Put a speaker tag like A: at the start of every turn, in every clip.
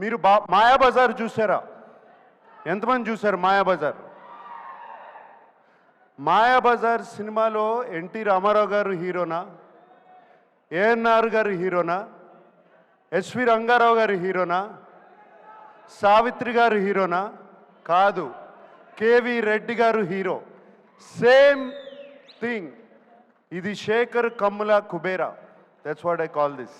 A: మీరు మాయాబజార్ చూసారా? ఎంతమంది చూశారు మాయాబజార్? మాయాబజార్ సినిమాలో ఎన్టీ రామారావు గారు హీరోనా, ఏఎన్ఆర్ గారు హీరోనా, ఎస్వి రంగారావు గారు హీరోనా, సావిత్రి గారు హీరోనా? కాదు, కేవి రెడ్డి గారు హీరో. Same thing. ఇది Shekhar Kammula Kubera. That's what I call this.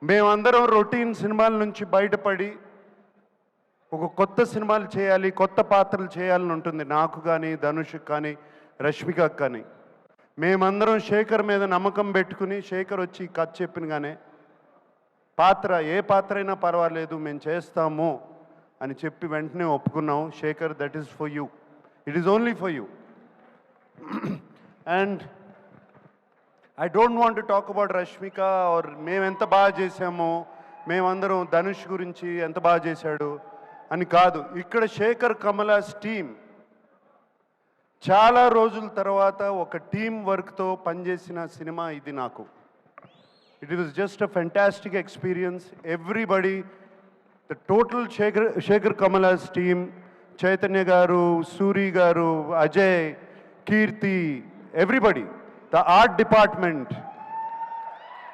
A: మేమందరం రొటీన్ సినిమాల నుంచి బయటపడి ఒక కొత్త సినిమాలు చేయాలి, కొత్త పాత్రలు చేయాలని ఉంటుంది నాకు కానీ, ధనుష్కి కానీ, రష్మికకు కానీ. మేమందరం శేఖర్ మీద నమ్మకం పెట్టుకుని శేఖర్ వచ్చి కథ చెప్పినగానే పాత్ర ఏ పాత్ర అయినా పర్వాలేదు మేము చేస్తాము అని చెప్పి వెంటనే ఒప్పుకున్నాం. Shekhar, that is for you, it is only for you. And I don't want to talk about Rashmika or మేము ఎంత బాగా చేసామో, మేమందరం ధనుష్ గురించి ఎంత బాగా చేశాడు అని కాదు. ఇక్కడ శేఖర్ కమలాస్ టీమ్ చాలా రోజుల తర్వాత ఒక టీమ్ వర్క్తో పనిచేసిన సినిమా ఇది నాకు. It was just a fantastic experience. Everybody, the total Shekhar Kammula's team, Chaitanya garu, Suri garu, Ajay, Keerthi, everybody, the art department,